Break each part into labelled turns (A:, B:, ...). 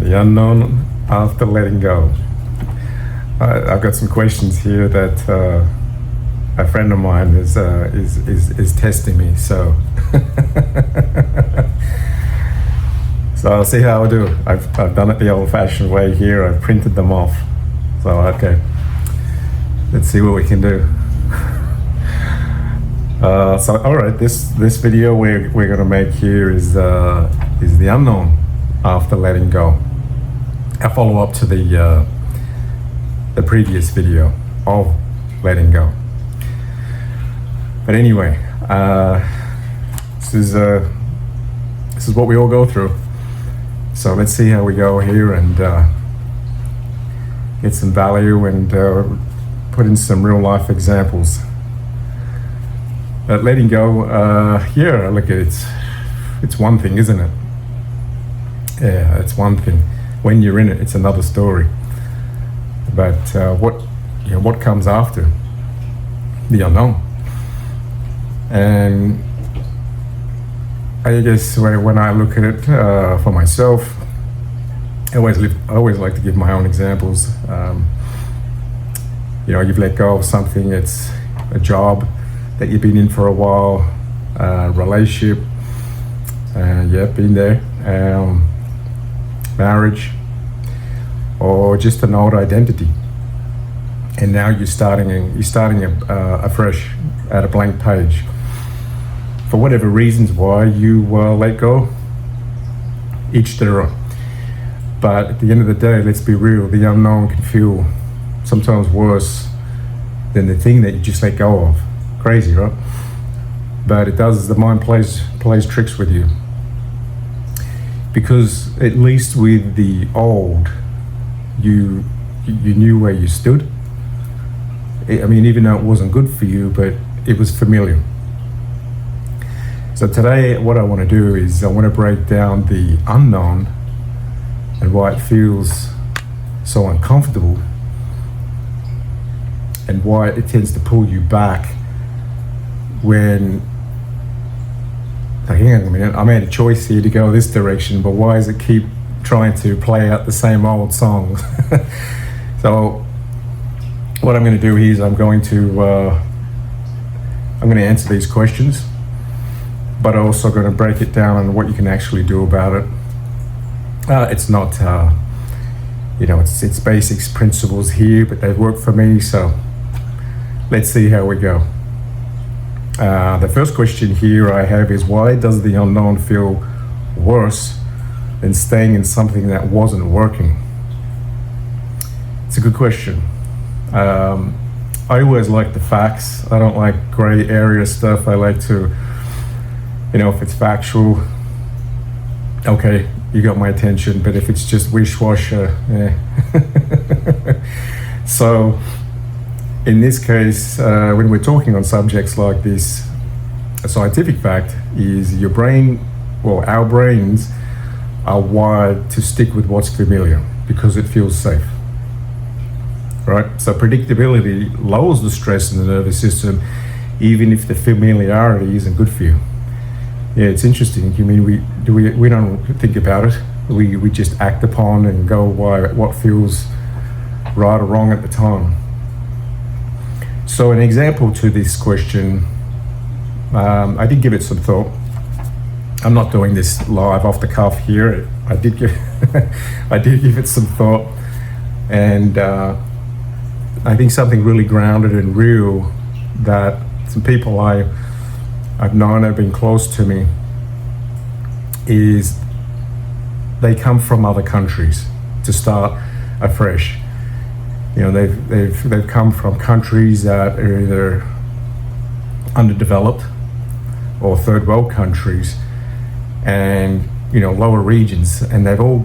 A: The unknown after letting go. I've got some questions here that a friend of mine is testing me. So, so I'll see how I do. I've done it the old-fashioned way here. I've printed them off. So okay, let's see what we can do. So all right, this video we're gonna make here is the unknown after letting go. A follow up to the previous video of letting go. But anyway, this is what we all go through. So let's see how we go here and get some value and put in some real life examples. Letting go, yeah, look, it's one thing, isn't it? Yeah, it's one thing. When you're in it, it's another story. But what comes after? The unknown. And I guess when I look at it for myself, I always like to give my own examples. You've let go of something. It's a job that you've been in for a while, relationship, been there, marriage, or just an old identity, and now you're starting afresh at a blank page. For whatever reasons why you let go, each their own. But at the end of the day, let's be real, the unknown can feel sometimes worse than the thing that you just let go of. Crazy, right? But it does, the mind plays tricks with you. Because at least with the old, you knew where you stood. I mean, even though it wasn't good for you, but it was familiar. So today, what I want to do is I want to break down the unknown and why it feels so uncomfortable and why it tends to pull you back when, hang on a minute, I made a choice here to go this direction, but why does it keep trying to play out the same old songs? So what I'm going to do here is I'm going to answer these questions, but I'm also going to break it down on what you can actually do about it. It's not, it's basics, principles here, but they've worked for me, so let's see how we go. The first question here I have is, why does the unknown feel worse than staying in something that wasn't working? It's a good question. I always like the facts. I don't like gray area stuff. I like to, if it's factual, okay, you got my attention, but if it's just wish-washer, So in this case, when we're talking on subjects like this, a scientific fact is your brain, our brains are wired to stick with what's familiar because it feels safe, right? So predictability lowers the stress in the nervous system, even if the familiarity isn't good for you. Yeah, it's interesting. I mean, we don't think about it. We just act upon and go by what feels right or wrong at the time. So an example to this question, I did give it some thought. I'm not doing this live off the cuff here. I did give it some thought, and I think something really grounded and real that some people I've known have been close to me is they come from other countries to start afresh. They've come from countries that are either underdeveloped or third world countries, and lower regions, and they've all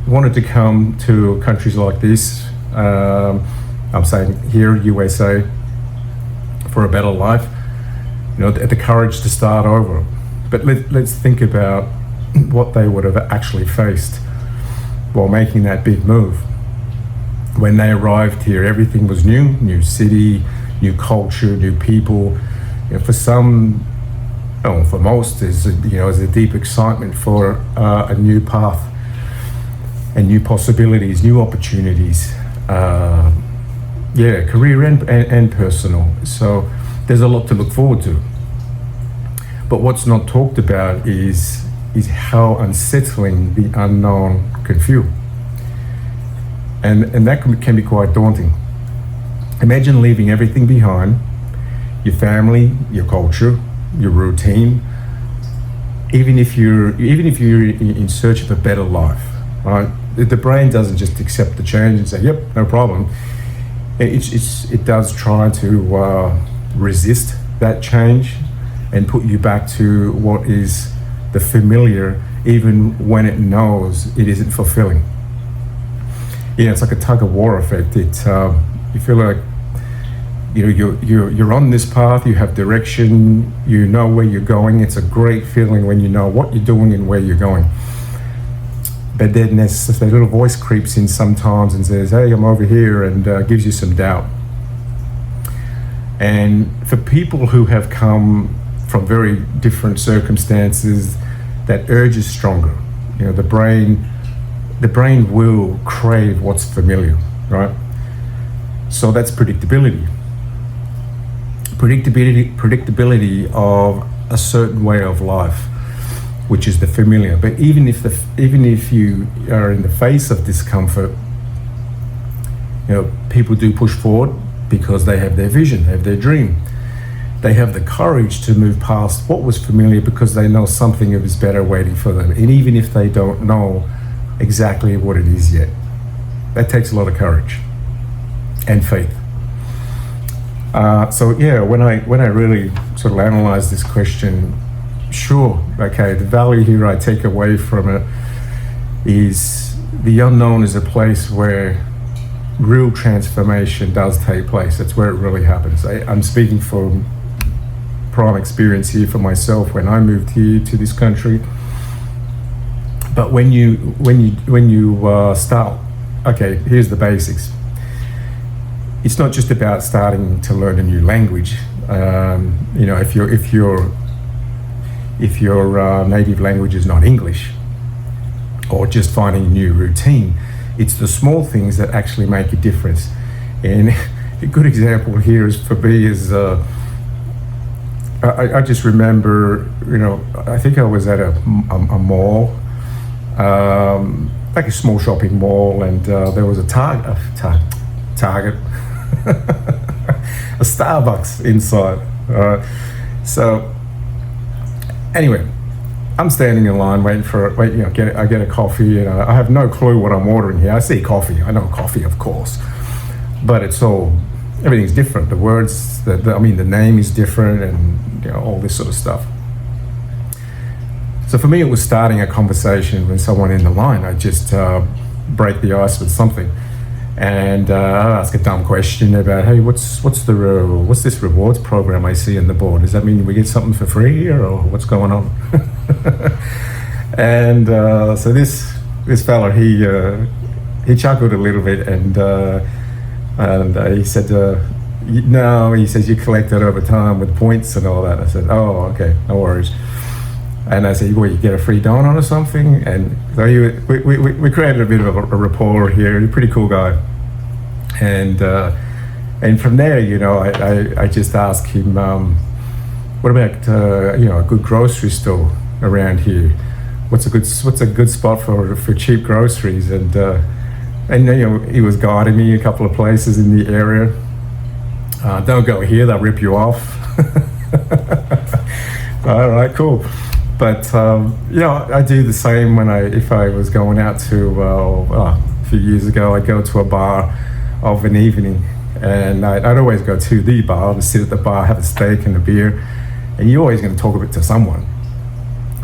A: wanted to come to countries like this. I'm saying here, USA, for a better life. The courage to start over. But let's think about what they would have actually faced while making that big move. When they arrived here, everything was new city, new culture, new people. For some, for most, there's a deep excitement for a new path. and new possibilities, new opportunities. Career and personal. So there's a lot to look forward to. But what's not talked about is how unsettling the unknown can feel. And that can be quite daunting. Imagine leaving everything behind, your family, your culture, your routine, even if you're in search of a better life, right? The brain doesn't just accept the change and say, yep, no problem. It does try to resist that change and put you back to what is the familiar, even when it knows it isn't fulfilling. It's like a tug of war effect. You feel like you're on this path, you have direction, you know where you're going. It's a great feeling when you know what you're doing and where you're going. But then there's that little voice creeps in sometimes and says, hey, I'm over here, and gives you some doubt. And for people who have come from very different circumstances, that urge is stronger. The brain will crave what's familiar, right? So that's predictability. Predictability of a certain way of life, which is the familiar. But even if you are in the face of discomfort, people do push forward because they have their vision, they have their dream. They have the courage to move past what was familiar because they know something is better waiting for them. And even if they don't know exactly what it is yet, that takes a lot of courage and faith. When I really sort of analyze this question, sure, okay, the value here I take away from it is the unknown is a place where real transformation does take place. That's where it really happens. I'm speaking from prime experience here for myself when I moved here to this country. But when you start, okay, here's the basics. It's not just about starting to learn a new language. If your native language is not English, or just finding a new routine, it's the small things that actually make a difference. And a good example here is for me is I just remember, I think I was at a mall, like a small shopping mall, and there was a Target, a Starbucks inside. So anyway, I'm standing in line waiting for it. I get a coffee, and I have no clue what I'm ordering here. I see coffee. I know coffee, of course, but everything's different. The words, the name is different, and all this sort of stuff. So for me, it was starting a conversation with someone in the line. I just break the ice with something, and I ask a dumb question about, hey, what's this rewards program I see on the board? Does that mean we get something for free here, or what's going on? And so this fella, he chuckled a little bit, and he said, no, he says you collect it over time with points and all that. I said, oh, okay, no worries. And I said, you get a free donut or something? And so we created a bit of a rapport here. He's a pretty cool guy. And from there, I just asked him, what about a good grocery store around here? What's a good spot for cheap groceries? And he was guiding me a couple of places in the area. Don't go here, they'll rip you off. All right, cool. But I do the same if I was going out to a few years ago, I'd go to a bar of an evening, and I'd always go to the bar, to sit at the bar, have a steak and a beer, and you're always going to talk a bit to someone.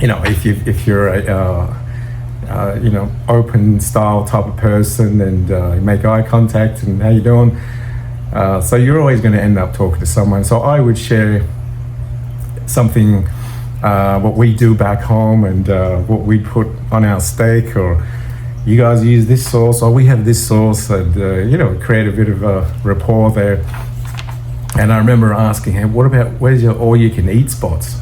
A: If you're a open style type of person, and you make eye contact and how you doing. So you're always going to end up talking to someone. So I would share something, what we do back home, and what we put on our steak, or you guys use this sauce, or we have this sauce, and create a bit of a rapport there. And I remember asking him, where's your all-you-can-eat spots?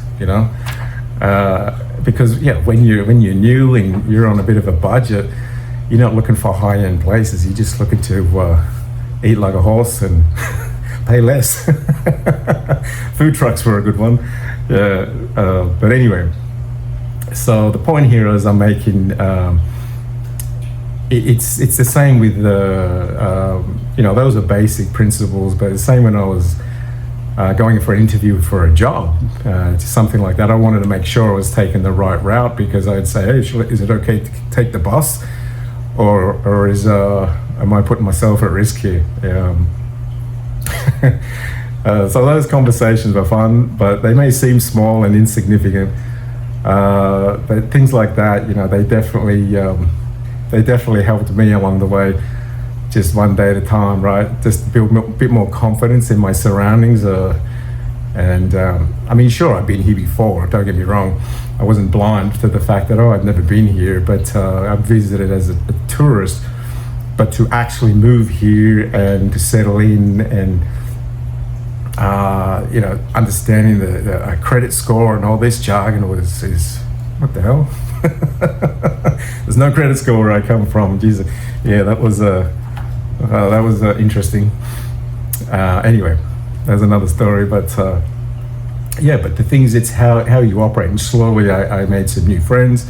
A: Because when you're new and you're on a bit of a budget, you're not looking for high-end places. You're just looking to eat like a horse and pay less. Food trucks were a good one. But anyway, so the point here is I'm making, it's the same with those are basic principles, but the same when I was going for an interview for a job, something like that. I wanted to make sure I was taking the right route, because I'd say, hey, is it okay to take the bus, or am I putting myself at risk here? So those conversations were fun, but they may seem small and insignificant. But things like that, they definitely helped me along the way, just one day at a time, right? Just to build a bit more confidence in my surroundings. I mean, sure, I've been here before, don't get me wrong. I wasn't blind to the fact that, I'd never been here, but I visited as a tourist. But to actually move here and to settle in and, understanding the credit score and all this jargon is what the hell? There's no credit score where I come from. Jesus, yeah, that was interesting. Anyway, that's another story. But but the thing is, it's how you operate. And slowly, I made some new friends,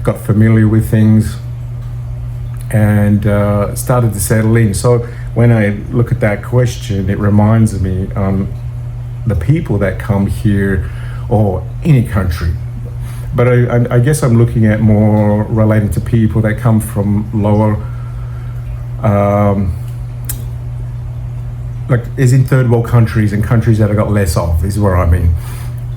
A: got familiar with things, and started to settle in. So when I look at that question, it reminds me the people that come here, or any country. But I guess I'm looking at more relating to people that come from lower, is in third world countries and countries that have got less of, is where I mean.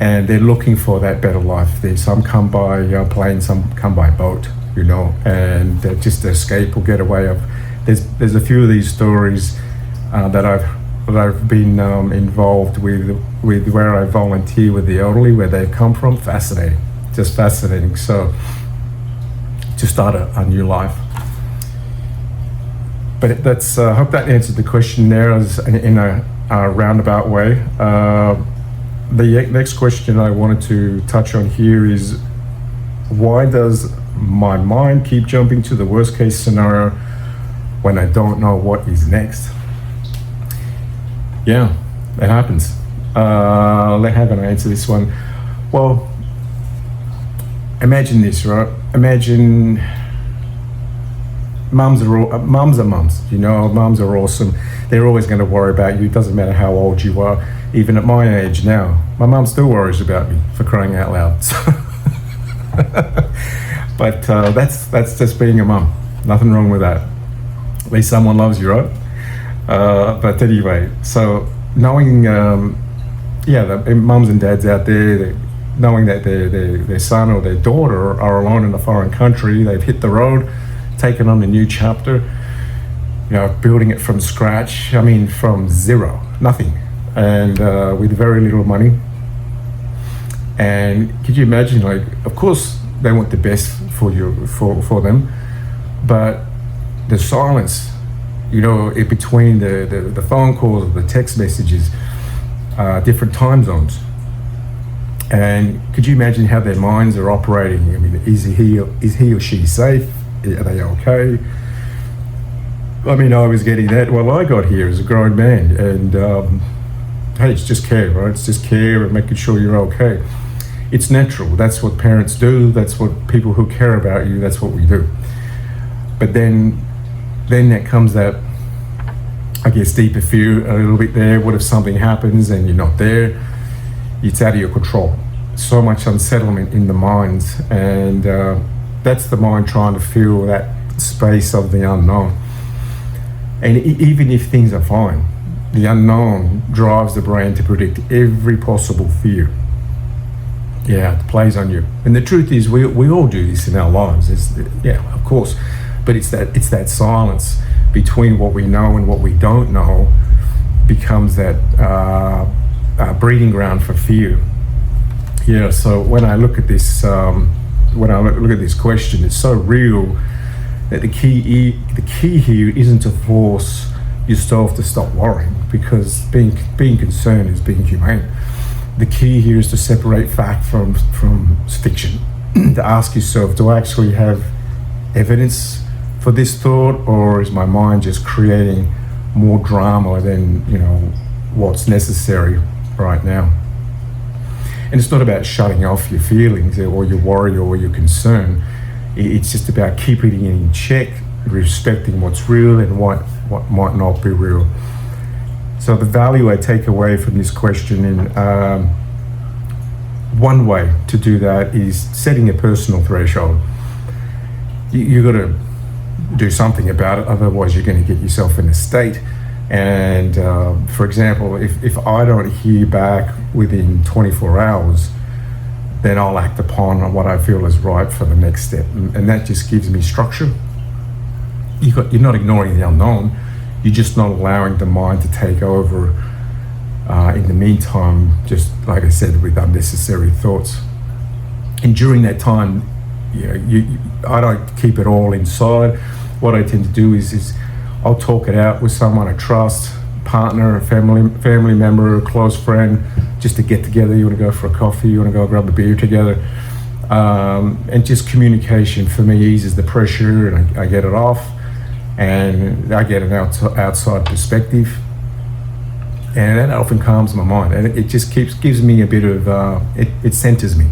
A: And they're looking for that better life. Some come by plane, some come by boat, and they're just to escape or get away. There's a few of these stories that I've been involved with where I volunteer with the elderly, where they've come from. Just fascinating. So to start a new life. But that's I hope that answered the question there in a roundabout way. The next question I wanted to touch on here is, why does my mind keep jumping to the worst case scenario when I don't know what is next? Yeah, it happens. How can I answer this one? Well, imagine this, right? Imagine mums are mums. Mums are awesome. They're always going to worry about you. It doesn't matter how old you are. Even at my age now, my mum still worries about me, for crying out loud. But that's just being a mum. Nothing wrong with that. At least someone loves you, right? But anyway, so knowing, the mums and dads out there, knowing that their son or their daughter are alone in a foreign country, they've hit the road, taken on a new chapter, building it from scratch. I mean, from zero, nothing, and with very little money. And could you imagine, of course, they want the best for them, but the silence, in between the phone calls or the text messages, different time zones. And could you imagine how their minds are operating? I mean, is he or she safe? Are they okay? I mean, I was getting that. Well, I got here as a grown man, and hey, it's just care, right? It's just care and making sure you're okay. It's natural. That's what parents do. That's what people who care about you, that's what we do. But then there comes that, I guess, deeper fear a little bit there. What if something happens and you're not there? It's out of your control. So much unsettlement in the mind, and that's the mind trying to fill that space of the unknown. And even if things are fine, the unknown drives the brain to predict every possible fear. Yeah, it plays on you. And the truth is, we all do this in our lives. Of course, but it's that silence between what we know and what we don't know becomes that breeding ground for fear. Yeah. So when I look at this, question, it's so real that the key here isn't to force yourself to stop worrying, because being concerned is being humane. The key here is to separate fact from fiction. To ask yourself, do I actually have evidence for this thought, or is my mind just creating more drama than what's necessary right now? And it's not about shutting off your feelings or your worry or your concern. It's just about keeping it in check, respecting what's real and what might not be real. So the value I take away from this question, and one way to do that is setting a personal threshold. You got to do something about it, otherwise you're going to get yourself in a state. And for example, if I don't hear back within 24 hours, then I'll act upon what I feel is right for the next step. And that just gives me structure. You're not ignoring the unknown, you're just not allowing the mind to take over in the meantime, just like I said, with unnecessary thoughts. And during that time, I don't keep it all inside. What I tend to do is I'll talk it out with someone I trust, partner, a family member, a close friend, just to get together. You want to go for a coffee, you want to go grab a beer together. And just communication for me eases the pressure, and I get it off, and I get an outside perspective. And that often calms my mind, and it just gives me a bit of, it centers me,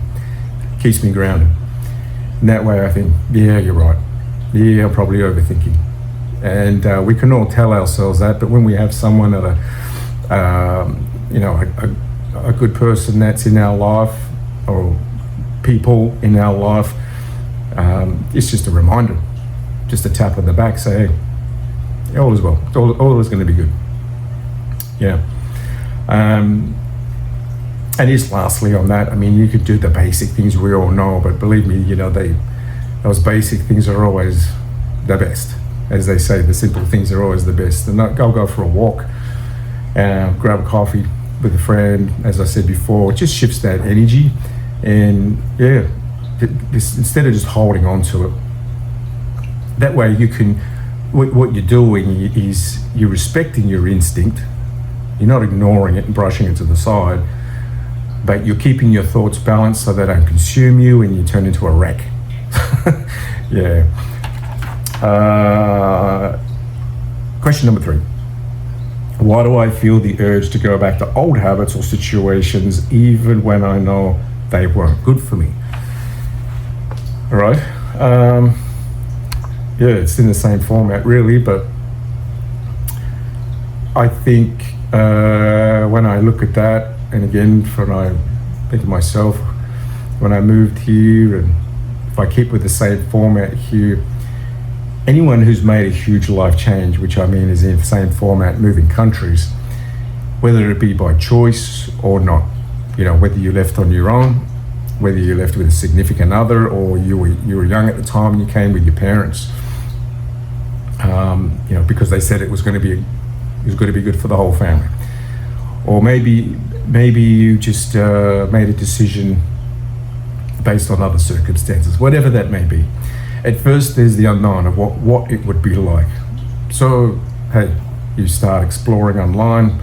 A: keeps me grounded. And that way I think, yeah, you're right. Yeah, I'm probably overthinking. And we can all tell ourselves that, but when we have someone that a good person that's in our life, or people in our life, it's just a reminder, just a tap on the back, say, hey, all is well, all is going to be good. Yeah. And just lastly on that, I mean, you could do the basic things we all know, but believe me, those basic things are always the best. As they say, the simple things are always the best. And go for a walk, grab a coffee with a friend, as I said before, it just shifts that energy. And yeah, instead of just holding on to it, that way you can, what you're doing is you're respecting your instinct, you're not ignoring it and brushing it to the side, but you're keeping your thoughts balanced so they don't consume you and you turn into a wreck. Yeah. Question number 3. Why do I feel the urge to go back to old habits or situations even when I know they weren't good for me? All right. Yeah, it's in the same format really, but I think when I look at that, and again, when I think of myself, when I moved here, and if I keep with the same format here, anyone who's made a huge life change, which I mean is in the same format, moving countries, whether it be by choice or not, whether you left on your own, whether you left with a significant other, or you were young at the time and you came with your parents, because they said it was going to be good for the whole family, or maybe you just made a decision based on other circumstances, whatever that may be. At first, there's the unknown of what it would be like. So, hey, you start exploring online.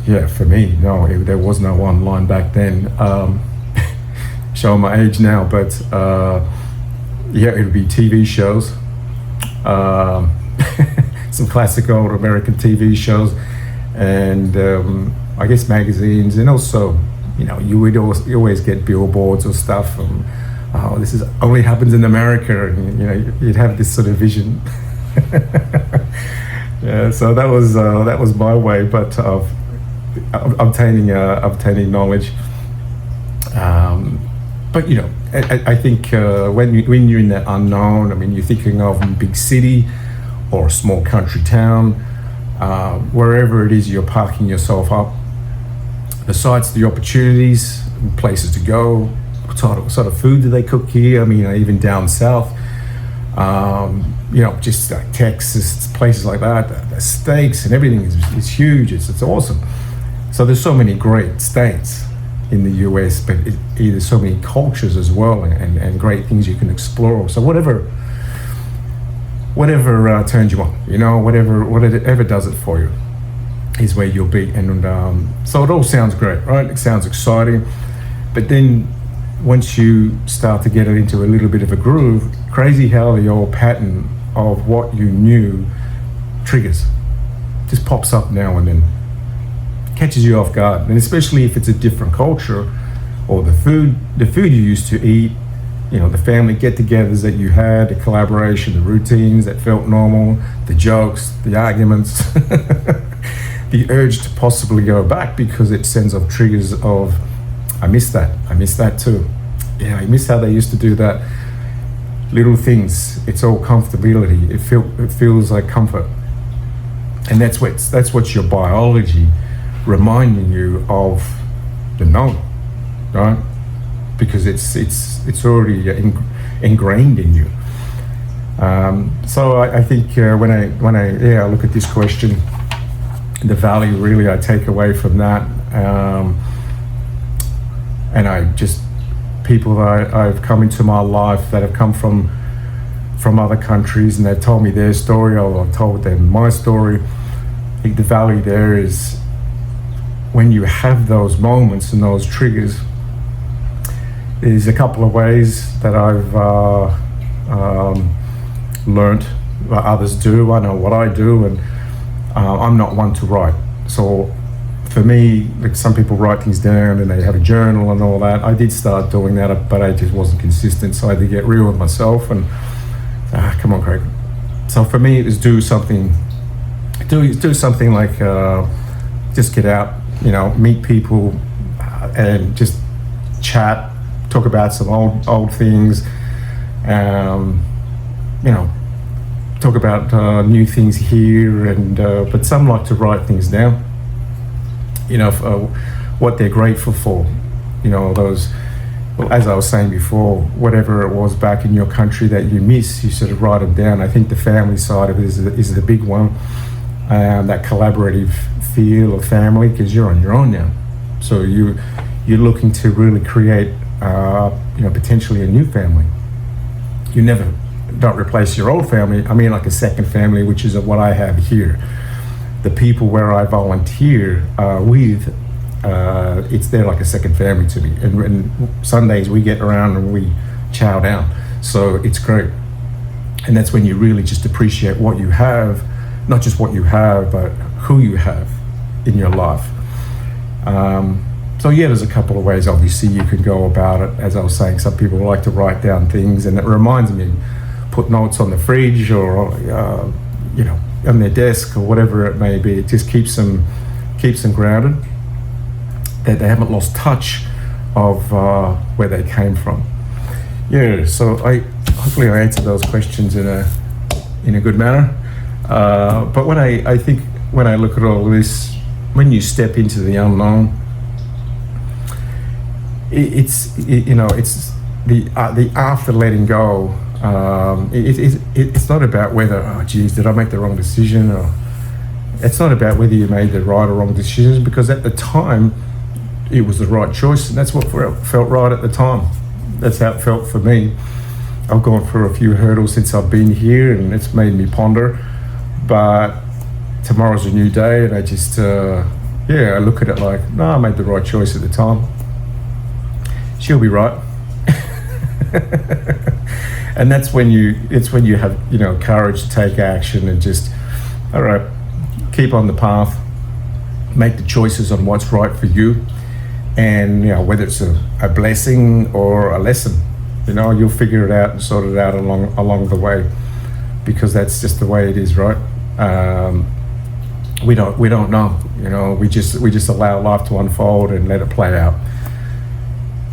A: Yeah, for me, no, there was no online back then. Showing my age now, but yeah, it would be TV shows, some classic old American TV shows, and I guess magazines, and also, you would always get billboards or stuff. Oh, this only happens in America, and you'd have this sort of vision. Yeah, so that was my way, but of obtaining knowledge. But I think when you're in that unknown, I mean, you're thinking of a big city or a small country town, wherever it is you're parking yourself up. The sights, the opportunities, places to go. What sort of food do they cook here? I mean, even down south, just like Texas, places like that, the steaks and everything is huge. It's awesome. So there's so many great states in the US, but there's so many cultures as well, and great things you can explore. So whatever turns you on, whatever does it for you is where you'll be. And so it all sounds great, right? It sounds exciting, but then once you start to get it into a little bit of a groove, crazy how the old pattern of what you knew triggers. Just pops up now and then, catches you off guard. And especially if it's a different culture, or the food you used to eat, the family get-togethers that you had, the collaboration, the routines that felt normal, the jokes, the arguments, the urge to possibly go back because it sends off triggers of, I miss that too. Yeah, I miss how they used to do that. Little things, it's all comfortability. It feels like comfort. And that's what's your biology reminding you of the known, right? Because it's already ingrained in you. So I think when I look at this question, the value really I take away from that, and I just people that I've come into my life that have come from other countries and they've told me their story, or I've told them my story. I think the value there is when you have those moments and those triggers. There's a couple of ways that I've learnt what others do. I know what I do, and I'm not one to write. So for me, like some people write things down and they have a journal and all that. I did start doing that, but I just wasn't consistent. So I had to get real with myself and come on, Craig. So for me, it was do something like just get out, meet people and just chat. Talk about some old things, talk about new things here, and but some like to write things down. What they're grateful for. Those. Well, as I was saying before, whatever it was back in your country that you miss, you sort of write them down. I think the family side of it is the big one, that collaborative feel of family, because you're on your own now. So you're looking to really create. Potentially a new family. You don't replace your old family. I mean, like a second family, which is what I have here. The people where I volunteer with, it's there like a second family to me. And Sundays we get around and we chow down. So it's great. And that's when you really just appreciate what you have, not just what you have, but who you have in your life. So yeah, there's a couple of ways obviously you can go about it. As I was saying, some people like to write down things, and it reminds me, put notes on the fridge or on their desk or whatever it may be. It just keeps them grounded, that they haven't lost touch of where they came from. Yeah, so hopefully I answered those questions in a good manner. But when I think when I look at all this, when you step into the unknown, it's the after letting go. It's not about whether, oh geez, did I make the wrong decision, or it's not about whether you made the right or wrong decisions, because at the time it was the right choice, and that's what felt right at the time. That's how it felt for me. I've gone through a few hurdles since I've been here, and it's made me ponder. But tomorrow's a new day, and I just I look at it like, no, I made the right choice at the time. She'll be right. And it's when you have courage to take action and just, all right, keep on the path, make the choices on what's right for you, and whether it's a blessing or a lesson, you'll figure it out and sort it out along the way, because that's just the way it is, right? We don't know, we just allow life to unfold and let it play out.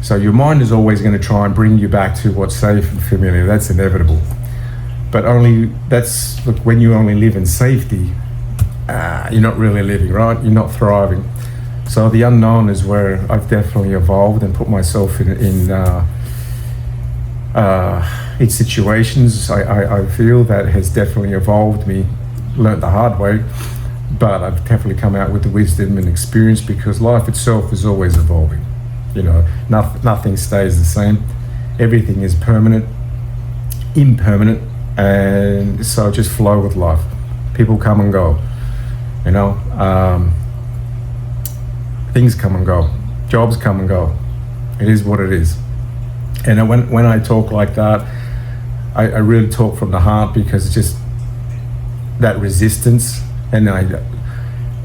A: So your mind is always going to try and bring you back to what's safe and familiar. That's inevitable. But when you only live in safety, you're not really living, right? You're not thriving. So the unknown is where I've definitely evolved and put myself in situations. I feel that has definitely evolved me, learnt the hard way, but I've definitely come out with the wisdom and experience, because life itself is always evolving. Nothing stays the same. Everything is permanent, impermanent, and so just flow with life. People come and go, things come and go, jobs come and go. It is what it is. And when I talk like that, I really talk from the heart, because it's just that resistance. And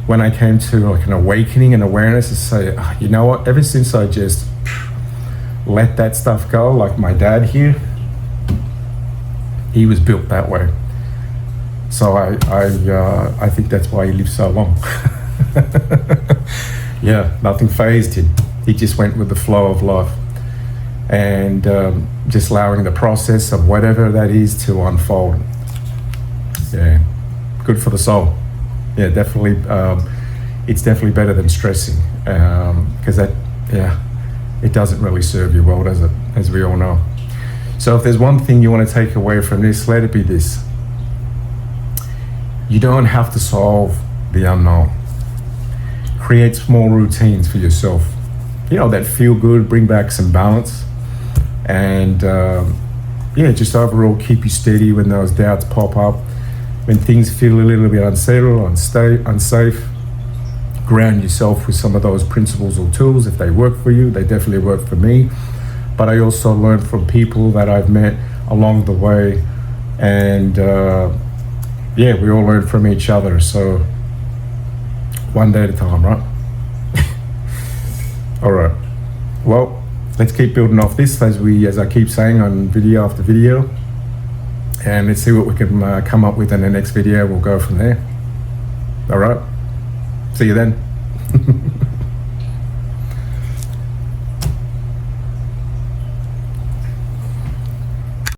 A: when I came to like an awakening and awareness, to say, "Oh, you know what, ever since I just let that stuff go," like my dad here, he was built that way. So I think that's why he lived so long. Yeah, nothing fazed him. He just went with the flow of life, and just allowing the process of whatever that is to unfold. Yeah, good for the soul. Yeah, definitely. It's definitely better than stressing, because it doesn't really serve you well, does it? As we all know. So if there's one thing you want to take away from this, let it be this: you don't have to solve the unknown. Create small routines for yourself, that feel good, bring back some balance, and just overall keep you steady when those doubts pop up, when things feel a little bit unsettled, unsafe. Ground yourself with some of those principles or tools. If they work for you, they definitely work for me. But I also learned from people that I've met along the way, and we all learn from each other. So one day at a time, right? All right. Well, let's keep building off this, as I keep saying on video after video, and let's see what we can come up with in the next video. We'll go from there. All right. See you then.